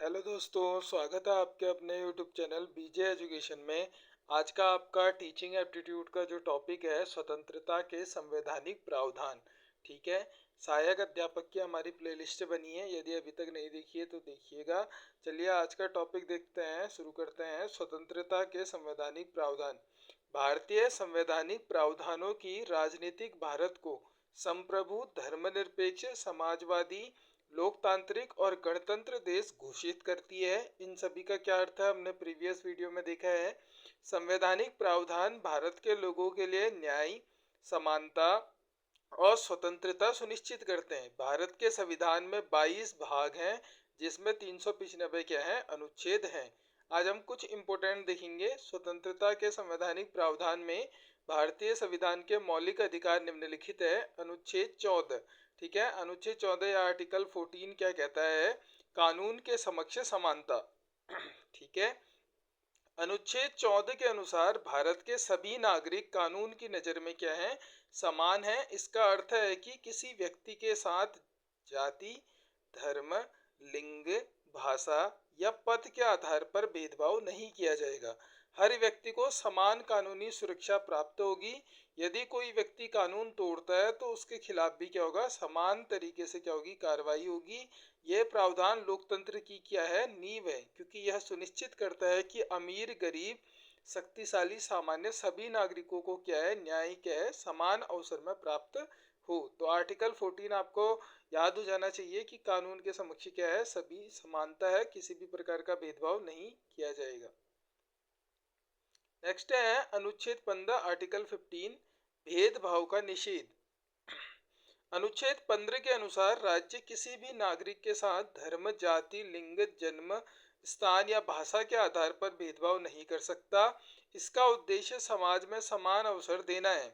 Hello दोस्तों, स्वागत है आपके अपने यूट्यूब चैनल बीजे एजुकेशन में। आज का आपका टीचिंग एप्टीट्यूड का जो टॉपिक है, स्वतंत्रता के संवैधानिक प्रावधान। ठीक है, सहायक अध्यापक की हमारी प्लेलिस्ट बनी है, यदि अभी तक नहीं देखी है तो देखिएगा। चलिए आज का टॉपिक देखते हैं, शुरू करते हैं। स्वतंत्रता के संवैधानिक प्रावधान। भारतीय संवैधानिक प्रावधानों की राजनीतिक भारत को संप्रभु, धर्मनिरपेक्ष, समाजवादी, लोकतांत्रिक और गणतंत्र देश घोषित करती है। इन सभी का क्या अर्थ है, हमने प्रीवियस वीडियो में देखा है। संवैधानिक प्रावधान भारत के लोगों के लिए न्याय, समानता और स्वतंत्रता सुनिश्चित करते हैं। भारत के संविधान में 22 भाग हैं, जिसमें 395 क्या है, अनुच्छेद हैं। आज हम कुछ इंपोर्टेंट देखेंगे। स्वतंत्रता के संवैधानिक प्रावधान में भारतीय संविधान के मौलिक अधिकार निम्नलिखित है। अनुच्छेद 14, ठीक है, अनुच्छेद 14 या आर्टिकल 14 क्या कहता है, कानून के समक्ष समानता। ठीक है, अनुच्छेद 14 के अनुसार भारत के सभी नागरिक कानून की नजर में क्या है, समान है। इसका अर्थ है कि किसी व्यक्ति के साथ जाति, धर्म, लिंग, भाषा या पद के आधार पर भेदभाव नहीं किया जाएगा। हर व्यक्ति को समान कानूनी सुरक्षा प्राप्त होगी। यदि कोई व्यक्ति कानून तोड़ता है तो उसके खिलाफ भी क्या होगा, समान तरीके से क्या होगी, कार्रवाई होगी। यह प्रावधान लोकतंत्र की क्या है, नींव है, क्योंकि यह सुनिश्चित करता है कि अमीर, गरीब, शक्तिशाली, सामान्य सभी नागरिकों को क्या है, न्याय क्या है, समान अवसर में प्राप्त हो। तो आर्टिकल 14 आपको याद हो जाना चाहिए कि कानून के समक्ष क्या है, सभी समानता है, किसी भी प्रकार का भेदभाव नहीं किया जाएगा। नेक्स्ट है अनुच्छेद 15 आर्टिकल 15, भेदभाव का निषेध। अनुच्छेद 15 के अनुसार राज्य किसी भी नागरिक के साथ धर्म, जाति, लिंग, जन्म स्थान या भाषा के आधार पर भेदभाव नहीं कर सकता। इसका उद्देश्य समाज में समान अवसर देना है।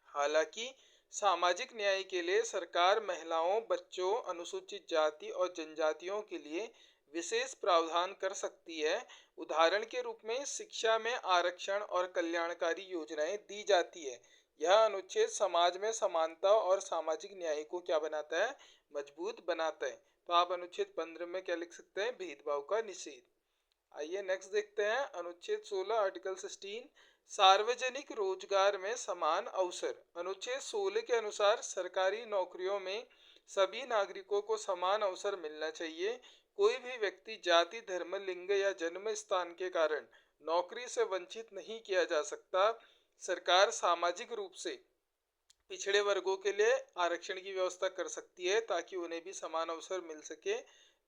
हालांकि सामाजिक न्याय के लिए सरकार महिलाओं, बच्चों, अनुसूचित जाति और जनजातियों के लिए विशेष प्रावधान कर सकती है। उदाहरण के रूप में शिक्षा में आरक्षण और कल्याणकारी योजनाएं दी जाती है। यह अनुच्छेद समाज में समानता और सामाजिक न्याय को क्या बनाता है, मजबूत बनाता है। तो आप अनुच्छेद 15 में क्या लिख सकते हैं, भेदभाव का निषेध। आइए नेक्स्ट देखते हैं अनुच्छेद 16 आर्टिकल 16, सार्वजनिक रोजगार में समान अवसर। अनुच्छेद 16 के अनुसार सरकारी नौकरियों में सभी नागरिकों को समान अवसर मिलना चाहिए। कोई भी व्यक्ति जाति, धर्म, लिंग या जन्म स्थान के कारण नौकरी से वंचित नहीं किया जा सकता। सरकार सामाजिक रूप से पिछड़े वर्गों के लिए आरक्षण की व्यवस्था कर सकती है ताकि उन्हें भी समान अवसर मिल सके।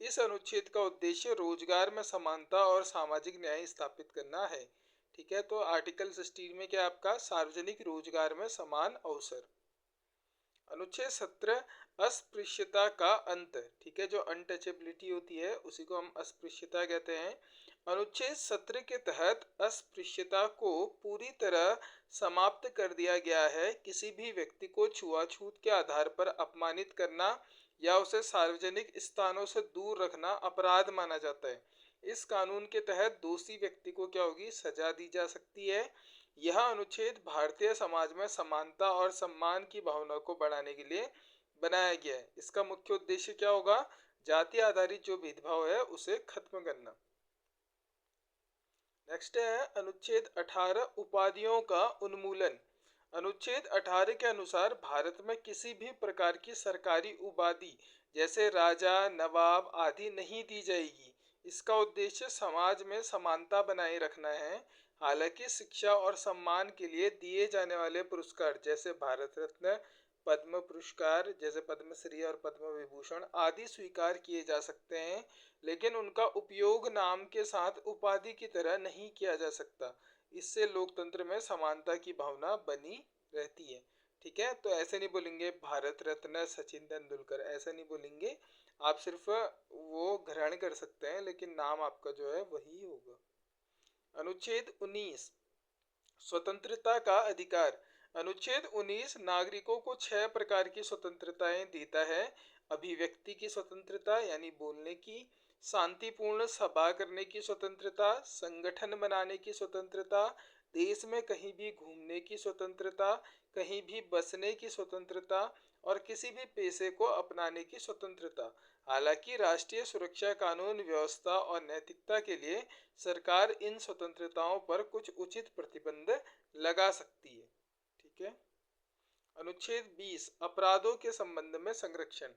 इस अनुच्छेद का उद्देश्य रोजगार में समानता और सामाजिक न्याय स्थापित करना है। ठीक है, तो आर्टिकल 16 में क्या आपका, सार्वजनिक रोजगार में समान अवसर। अनुच्छेद 17, अस्पृश्यता का अंत। ठीक है, जो अनटचेबिलिटी होती है उसी को हम अस्पृश्यता कहते हैं। अनुच्छेद 17 के तहत अस्पृश्यता को पूरी तरह समाप्त कर दिया गया है। किसी भी व्यक्ति को छुआछूत के आधार पर अपमानित करना या उसे सार्वजनिक स्थानों से दूर रखना अपराध माना जाता है। इस कानून के तहत दोषी व्यक्ति को क्या होगी, सजा दी जा सकती है। यह अनुच्छेद भारतीय समाज में समानता और सम्मान की भावना को बढ़ाने के लिए बनाया गया है। इसका मुख्य उद्देश्य क्या होगा, जाति आधारित जो भेदभाव है उसे खत्म करना। नेक्स्ट है अनुच्छेद 18, उपाधियों का उन्मूलन। अनुच्छेद 18 के अनुसार भारत में किसी भी प्रकार की सरकारी उपाधि जैसे राजा, नवाब आदि नहीं दी जाएगी। इसका उद्देश्य समाज में समानता बनाए रखना है। हालांकि शिक्षा और सम्मान के लिए दिए जाने वाले पुरस्कार जैसे भारत रत्न, पद्म पुरस्कार जैसे पद्मश्री और पद्म विभूषण आदि स्वीकार किए जा सकते हैं, लेकिन उनका उपयोग नाम के साथ उपाधि की तरह नहीं किया जा सकता। इससे लोकतंत्र में समानता की भावना बनी रहती है। ठीक है, तो ऐसे नहीं बोलेंगे भारत रत्न सचिन तेंदुलकर, ऐसा नहीं बोलेंगे। आप सिर्फ वो ग्रहण कर सकते हैं, लेकिन नाम आपका जो है वही होगा। अनुच्छेद 19, स्वतंत्रता का अधिकार। अनुच्छेद 19 नागरिकों को 6 प्रकार की स्वतंत्रताएं देता है। अभिव्यक्ति की स्वतंत्रता यानी बोलने की, शांतिपूर्ण सभा करने की स्वतंत्रता, संगठन बनाने की स्वतंत्रता, देश में कहीं भी घूमने की स्वतंत्रता, कहीं भी बसने की स्वतंत्रता और किसी भी पेशे को अपनाने की स्वतंत्रता। हालांकि राष्ट्रीय सुरक्षा कानून व्यवस्था और नैतिकता के लिए सरकार इन स्वतंत्रताओं पर कुछ उचित प्रतिबंध लगा सकती है। ठीक है। अनुच्छेद 20 अपराधों के संबंध में संरक्षण।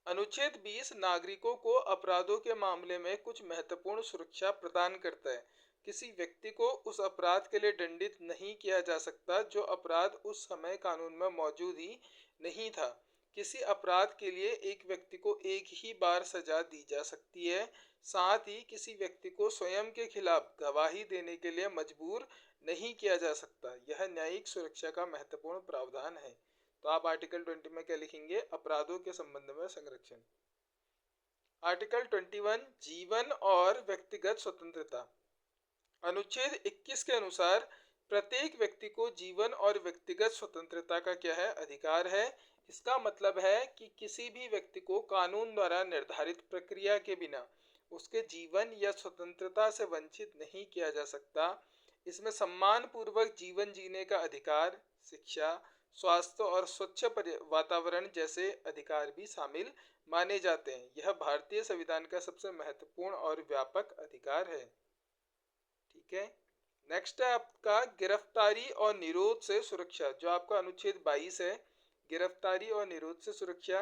अनुच्छेद 20 नागरिकों को अपराधों के मामले में कुछ महत्वपूर्ण सुरक्षा प्रदान करता है। किसी व्यक्ति को उस अपराध के लिए दंडित नहीं किया जा सकता जो अपराध उस समय कानून में मौजूद ही नहीं था। किसी अपराध के लिए एक व्यक्ति को एक ही बार सजा दी जा सकती है। साथ ही किसी व्यक्ति को स्वयं के खिलाफ गवाही देने के लिए मजबूर नहीं किया जा सकता। यह न्यायिक सुरक्षा का महत्वपूर्ण प्रावधान है। तो आप आर्टिकल 20 में क्या लिखेंगे? अपराधों के संबंध में संरक्षण। आर्टिकल 21 जीवन और व्यक्तिगत स्वतंत्रता। अनुच्छेद 21 के अनुसार प्रत्येक व्यक्ति को जीवन और व्यक्तिगत स्वतंत्रता का क्या है? अधिकार है। इसका मतलब है कि किसी भी व्यक्ति को कानून द्वारा निर्धारित प्रक्रिया के बिना उसके जीवन या स्वतंत्रता से वंचित नहीं किया जा सकता। इसमें सम्मान पूर्वक जीवन जीने का अधिकार, शिक्षा, स्वास्थ्य और स्वच्छ वातावरण जैसे अधिकार भी शामिल माने जाते हैं। यह भारतीय संविधान का सबसे महत्वपूर्ण और व्यापक अधिकार है। ठीक है। नेक्स्ट है आपका गिरफ्तारी और निरोध से सुरक्षा, जो आपका अनुच्छेद 22 है। गिरफ्तारी और निरोध से सुरक्षा।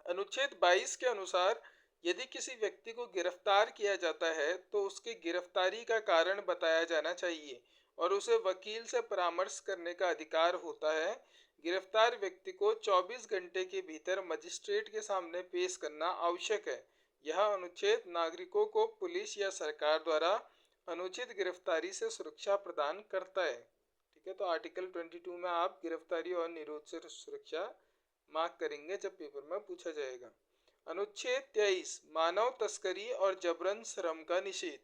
अनुच्छेद 22 के अनुसार यदि किसी व्यक्ति को गिरफ्तार किया जाता है तो उसकी गिरफ्तारी का कारण बताया जाना चाहिए और उसे वकील से परामर्श करने का अधिकार होता है। गिरफ्तार व्यक्ति को 24 घंटे के भीतर मजिस्ट्रेट के सामने पेश करना आवश्यक है। यह अनुच्छेद नागरिकों को पुलिस या सरकार द्वारा अनुचित गिरफ्तारी से सुरक्षा प्रदान करता है। ठीक है। तो आर्टिकल 22 में आप गिरफ्तारी और निरोध से सुरक्षा मार्क करेंगे जब पेपर में पूछा जाएगा। अनुच्छेद 23 मानव तस्करी और जबरन श्रम का निषेध।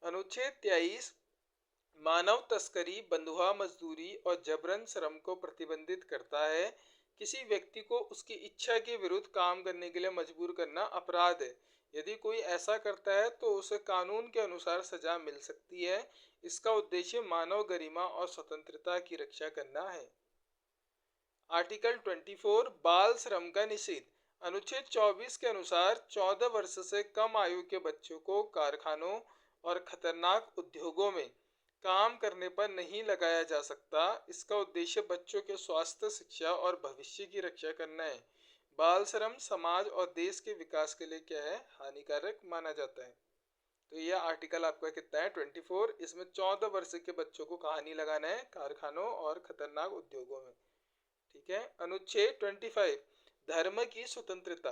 अनुच्छेद 23 मानव तस्करी, बंधुआ मजदूरी और जबरन श्रम को प्रतिबंधित करता है। किसी व्यक्ति को उसकी इच्छा के विरुद्ध काम करने के लिए मजबूर करना अपराध है। यदि कोई ऐसा करता है तो उसे कानून के अनुसार सजा मिल सकती है। इसका उद्देश्य मानव गरिमा और स्वतंत्रता की रक्षा करना है। आर्टिकल 24 बाल श्रम का निषेध। अनुच्छेद 24 के अनुसार 14 वर्ष से कम आयु के बच्चों को कारखानों और खतरनाक उद्योगों में काम करने पर नहीं लगाया जा सकता। इसका उद्देश्य बच्चों के स्वास्थ्य, शिक्षा और भविष्य की रक्षा करना है। बाल श्रम समाज और देश के विकास के लिए क्या है? हानिकारक माना जाता है। तो यह आर्टिकल आपका कितना है? 24। इसमें 14 वर्ष के बच्चों को कहाँ नहीं लगाना है? कारखानों और खतरनाक उद्योगों में। ठीक है। अनुच्छेद 25 धर्म की स्वतंत्रता।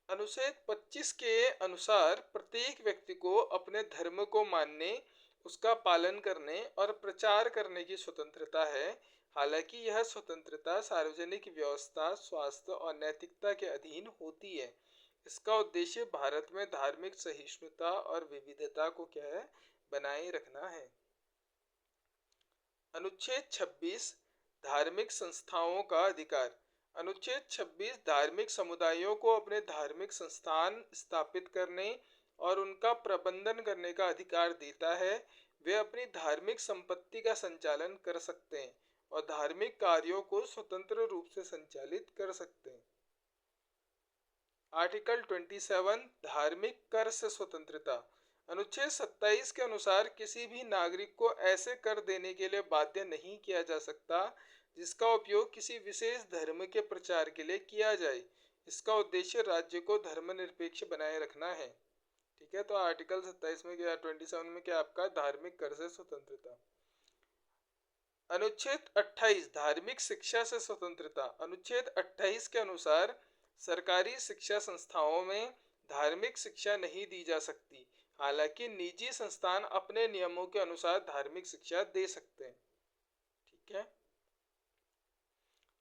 अनुच्छेद 25 के अनुसार प्रत्येक व्यक्ति को अपने धर्म को मानने, उसका पालन करने और प्रचार करने की स्वतंत्रता है। हालांकि यह स्वतंत्रता सार्वजनिक व्यवस्था, स्वास्थ्य और नैतिकता के अधीन होती है। इसका उद्देश्य भारत में धार्मिक सहिष्णुता और विविधता को क्या है? बनाए रखना है। अनुच्छेद 26 धार्मिक संस्थाओं का अधिकार। अनुच्छेद 26 धार्मिक समुदायों को अपने धार्मिक संस्थान स्थापित करने और उनका प्रबंधन करने का अधिकार देता है। वे अपनी धार्मिक संपत्ति का संचालन कर सकते हैं और धार्मिक कार्यों को स्वतंत्र रूप से संचालित कर सकते हैं। आर्टिकल 27 धार्मिक कर से स्वतंत्रता। अनुच्छेद 27 के अनुसार किसी भी नागरिक को ऐसे कर देने के लिए बाध्य नहीं किया जा सकता जिसका उपयोग किसी विशेष धर्म के प्रचार के लिए किया जाए। इसका उद्देश्य राज्य को धर्मनिरपेक्ष बनाए रखना है। ठीक है। तो आर्टिकल 27 में क्या, 27 में क्या आपका? धार्मिक कर से स्वतंत्रता। अनुच्छेद 28 धार्मिक शिक्षा से स्वतंत्रता। अनुच्छेद 28 के अनुसार सरकारी शिक्षा संस्थाओं में धार्मिक शिक्षा नहीं दी जा सकती। हालांकि निजी संस्थान अपने नियमों के अनुसार धार्मिक शिक्षा दे सकते हैं। ठीक है।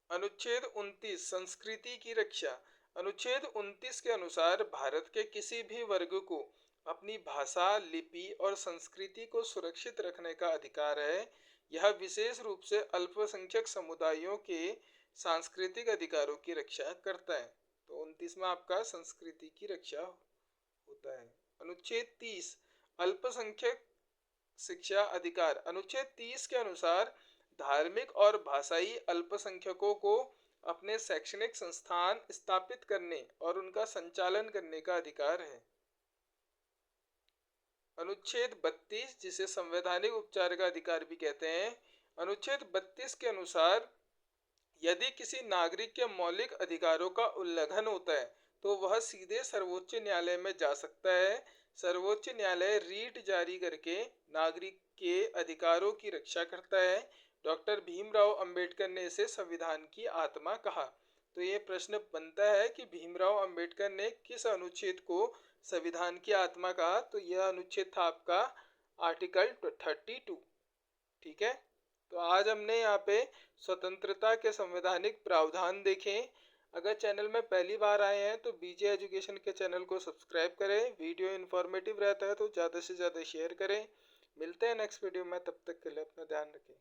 अनुच्छेद 29 संस्कृति की रक्षा। अनुच्छेद 29 के अनुसार भारत के किसी भी वर्ग को अपनी भाषा, लिपि और संस्कृति को सुरक्षित रखने का अधिकार है। यह विशेष रूप से अल्पसंख्यक समुदायों के सांस्कृतिक अधिकारों की रक्षा करता है। तो 29 में आपका संस्कृति की रक्षा होता है। अनुच्छेद 30 अल्पसंख्यक शिक्षा अधिकार। अनुच्छेद 30 के अनुसार धार्मिक और भाषाई अल्पसंख्यकों को अपने शैक्षणिक संस्थान स्थापित करने और उनका संचालन करने का अधिकार है। अनुच्छेद 32, जिसे संवैधानिक उपचार का अधिकार भी कहते हैं, अनुच्छेद 32 के अनुसार यदि किसी नागरिक के मौलिक अधिकारों का उल्लंघन होता है तो वह सीधे सर्वोच्च न्यायालय में जा सकता है। सर्वोच्च न्यायालय रीट जारी करके नागरिक के अधिकारों की रक्षा करता है। डॉक्टर भीमराव अंबेडकर ने इसे संविधान की आत्मा कहा। तो ये प्रश्न बनता है कि भीमराव अंबेडकर ने किस अनुच्छेद को संविधान की आत्मा कहा। तो यह अनुच्छेद था आपका आर्टिकल 32। ठीक है, तो आज हमने यहाँ पे स्वतंत्रता के संवैधानिक प्रावधान देखे। अगर चैनल में पहली बार आए हैं तो बीजे एजुकेशन के चैनल को सब्सक्राइब करें। वीडियो इन्फॉर्मेटिव रहता है तो ज़्यादा से ज़्यादा शेयर करें। मिलते हैं नेक्स्ट वीडियो में, तब तक के लिए अपना ध्यान रखें।